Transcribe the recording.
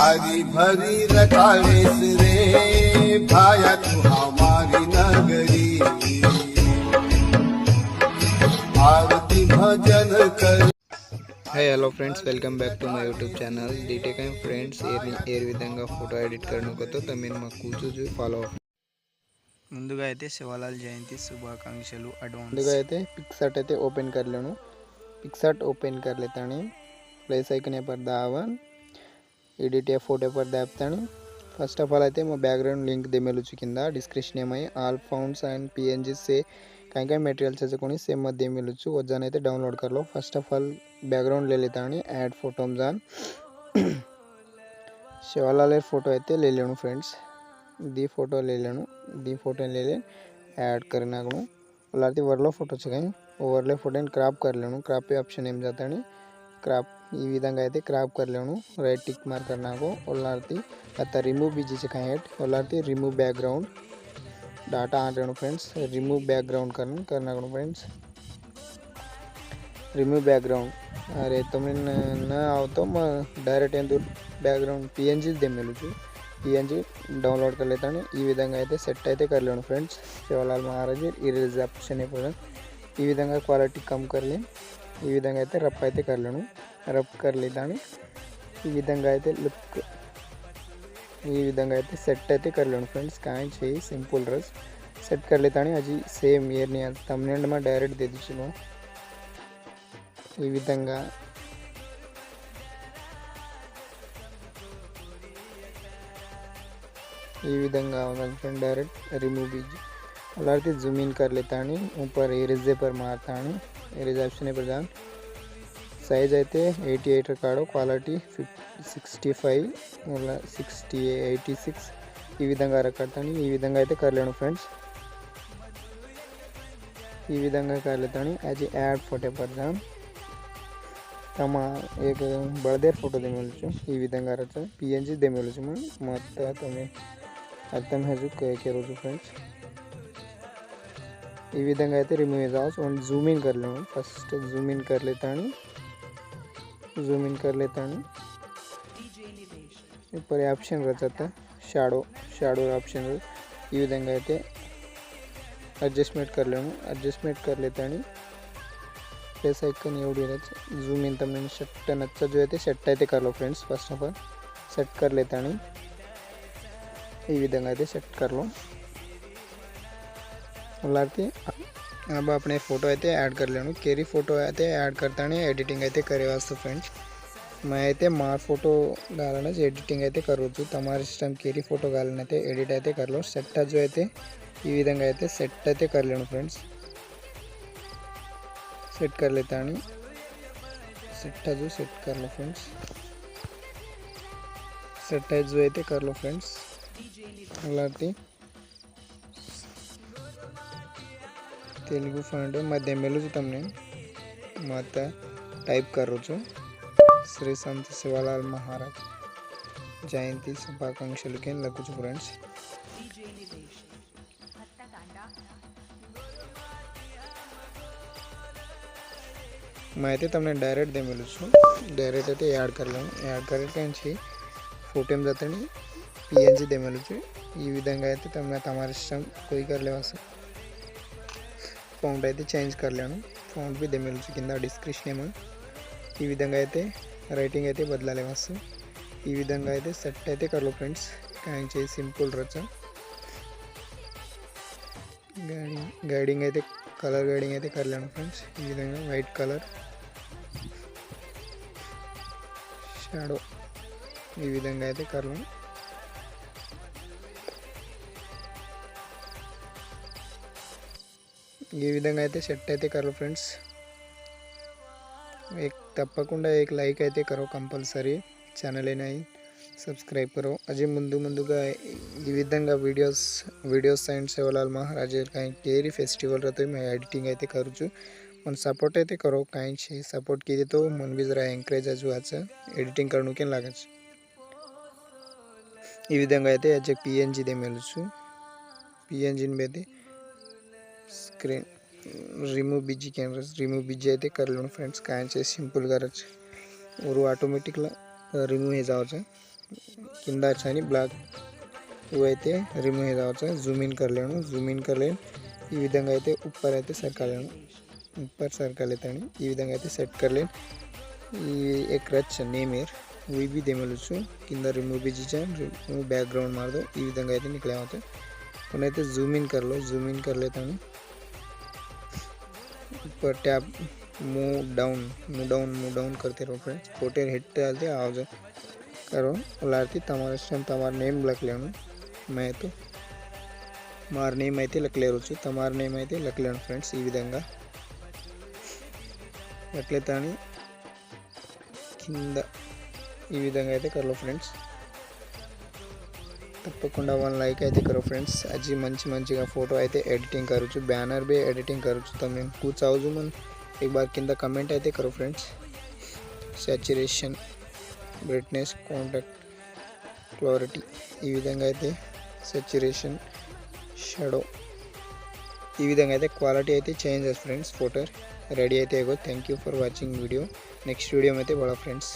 भारी भरी रखाड़ेस रे भाया तू हमारी नगरी आरती भजन कर। Hi hello friends, welcome back to my YouTube channel DTech friends ఏ విధంగా ఫోటో ఎడిట్ करनुको మీరు మాకు కూర్చొని ఫాలో ముందుగా అయితే శివలాల్ జయంతి శుభాకాంక్షలు అడ్వాన్స్। ముందుగా అయితే पिक्सार्ट అయితే ओपन कर लेना। पिक्सार्ट ओपन कर लेता नहीं, प्लस आइकन पर दावन एडिट या फोटो पर दापतानी। फर्स्ट ऑफ ऑल అయితే मैं बैकग्राउंड लिंक दे मेलुचु किंदा डिस्क्रिप्शन में ऑल फाउंड्स एंड पीएनजी से कहीं मटेरियल से कोनी सेम मध्य मिलुचु वो जाने थे डाउनलोड कर लो। फर्स्ट ऑफ ऑल बैकग्राउंड ले लेता नहीं, ऐड फोटो जान शिवलाल फोटो అయితే ले लेनु फ्रेंड्स। दी फोटो ले लेनु, दी फोटो ले ले ऐड करना को उलाती वर्लो फोटो चाहिए ओवरले फोटो क्रॉप कर लेनु। क्रॉप पे ऑप्शन ఏం जाता नहीं, क्रॉप ఈ విధంగా అయితే క్రాప్ करलेनु। राइट टिक मार करना को उलाती आता रिमूव बीजी से कहीं उलाती रिमूव बैकग्राउंड डाटा आ रहे फ्रेंड्स। रिमूव बैकग्राउंड करना को फ्रेंड्स, रिमूव बैकग्राउंड। अरे तुम्हें ना आओ तो मैं डायरेक्ट एंड बैकग्राउंड पीएनजी दे मिलूँ पीएनजी डाउनलोड कर लेता हूँ। ఈ విధంగా అయితే సెట్ అయితే कर लेना फ्रेंड्स। शिवलाल महाराज इरेज ऑप्शन है पूरा ఈ విధంగా क्वालिटी कम कर ले। ఈ విధంగా అయితే రఫ్ అయితే कर लेना, रफ कर लेता हूँ। ఈ విధంగా అయితే లుక్ ఈ విధంగా అయితే సెట్ అయితే कर लेना फ्रेंड्स। काई चाहिए सिंपल रस सेट कर लेता हूँ। अजी सेम इयर नहीं थंबनेल में डायरेक्ट दे दीजिए। ఈ విధంగా फ्रेंड डायरेक्ट रिमूव कीजिए। उलाती जूम इन कर लेता हूँ, ऊपर एरेज पर मारता हूँ। एरेज ऑप्शन पर जान साइज అయితే 88 रकाड़ो क्वालिटी 65 मतलब 60 86 ఈ విధంగా రకడతాను। ఈ విధంగా అయితే कर लेना फ्रेंड्स। ఈ విధంగా कर लेता हूँ। एज ऐड फोटो पर जान तमा एक बड़देर फोटो दे मिलूँ ఈ విధంగా రచ पीएनजी दे मिलूँ मत तुम्हें अर्थम है जो कह रोज फ्रेंड्स। ఈ విధంగా అయితే रिमूव जाओ और जूम इन कर लूँ। फर्स्ट जूम इन कर लेता हूँ, जूम इन कर लेता हूँ। ऊपर ऑप्शन रहता शैडो, शैडो ऑप्शन ఈ విధంగా అయితే एडजस्टमेंट कर लूँ। एडजस्टमेंट कर लेता हूँ। प्लस आइकन एवढी जूम इन तमने सेट नच्चा जो है सेट అయితే कर लो friends. First of all set कर लेता हूँ। ఈ విధంగా అయితే सेट कर लो। उलाती अब अपने फोटो అయితే ऐड कर लेना। केरी फोटो అయితే ऐड करता नहीं, एडिटिंग అయితే करे वास्तव फ्रेंड्स। मैं అయితే మా फोटो डालना एडिटिंग అయితే करूँ तमारे सिस्टम केरी फोटो डालना అయితే एडिट అయితే कर लो। सेट जो అయితే ఈ విధంగా అయితే सेट అయితే कर लेना फ्रेंड्स। सेट कर लेता हूँ। सेट जो सेट कर लो फ्रेंड्स। सेट जो అయితే कर लो फ्रेंड्स। उलाती तेलुगु फॉन्ट मध्य मिलूँ तमने मत टाइप करूँ श्री संत शिवलाल महाराज जयंती शुभाकांक्षलु के लगुच फ्रेंड्स। मैं तमने डायरेक्ट दे मिलूँ डायरेक्ट అయితే ऐड कर लूँ। ऐड करके फोटो में जाता नहीं पीएनजी दे मिलूँ। ఈ విధంగా అయితే तमने तमारे सिस्टम कोई कर ले ఫాంట్ అయితే చేంజ్ कर लेना। ఫాంట్ भी दे मिलूँ किंदा डिस्क्रिप्शन में ఈ విధంగా అయితే రైటింగ్ అయితే బదలాలే వస్తు। ఈ విధంగా అయితే సెట్ అయితే कर लो फ्रेंड्स। కాయింగ్ చేసి సింపుల్ రచ गाइडिंग అయితే कलर गाइडिंग అయితే कर लेना फ्रेंड्स। ఈ విధంగా వైట్ కలర్ షాడో ఈ విధంగా అయితే कर लो। ये विधंगा అయితే సెట్ అయితే कर लो फ्रेंड्स। एक तప్పకుండా एक लाइक అయితే करो कंपलसरी। चैनल है नहीं सब्सक्राइब करो। अजय मुंदु मुंदुगा ఈ విధంగా वीडियोस एंड शिवलाल महाराज कहीं केरी फेस्टिवल रहते मैं एडिटिंग అయితే करूँ मन सपोर्ट అయితే करो। कहीं से सपोर्ट कीजिए तो मन भी जरा एंकरेज आज अच्छा एडिटिंग करने के लगे। ఈ విధంగా అయితే आज पीएनजी दे मिलूँ पीएनजी में screen remove BG camera remove BG అయితే कर लो फ्रेंड्स। काहे से सिंपल గా और ऑटोमेटिक रिमूव हो जाओ। కింద వచ్చాని బ్లాక్ ఇవైతే రిమూవ్ కావచ్చు. జూమ్ ఇన్ కర్లేను, జూమ్ ఇన్ కర్లేను. ఈ విధంగా అయితే ఉప్పర్ అయితే సర్కాలేను, ऊपर सर्कल लेता है ये विधंगा అయితే సెట్ करलेन. ये एक रच नेमेर वो भी देमेलु छु किंदा रिमूव भी जीचा रिमूव बैकग्राउंड मार दो ये विधंगा అయితే निकले होते. पुनः అయితే जूम इन कर लो, जूम इन कर लेता हूँ. ऊपर टैब मूव डाउन करते रहो फ्रेंड्स. फोटो हिट डालते आओ जाओ करो लाती तमारे स्टम तमारा नेम लख लेनु. मैं तो मार नेम అయితే लख ले छु तमार नेम అయితే लख लेनु फ्रेंड्स. ఈ విధంగా ఎట్లయితే కింద ఈ విధంగా అయితే కరలో ఫ్రెండ్స్. తప్పకుండా 1 लाइक అయితే करो फ्रेंड्स. आज మంచిగా फोटो అయితే एडिटिंग करूँ छु, बैनर भी एडिटिंग करूँ छु. તમે कुछ आवजू मन एक बार కింద कमेंट అయితే करो friends. Saturation, brightness, contact, clarity ఈ విధంగా అయితే सैचुरेशन, షాడో ఈ విధంగా అయితే క్వాలిటీ అయితే చేంజ్ చేస్తారు ఫ్రెండ్స్. ఫోటో రెడీ అయితే. Thank you for watching video. Next video అయితే బడా ఫ్రెండ్స్.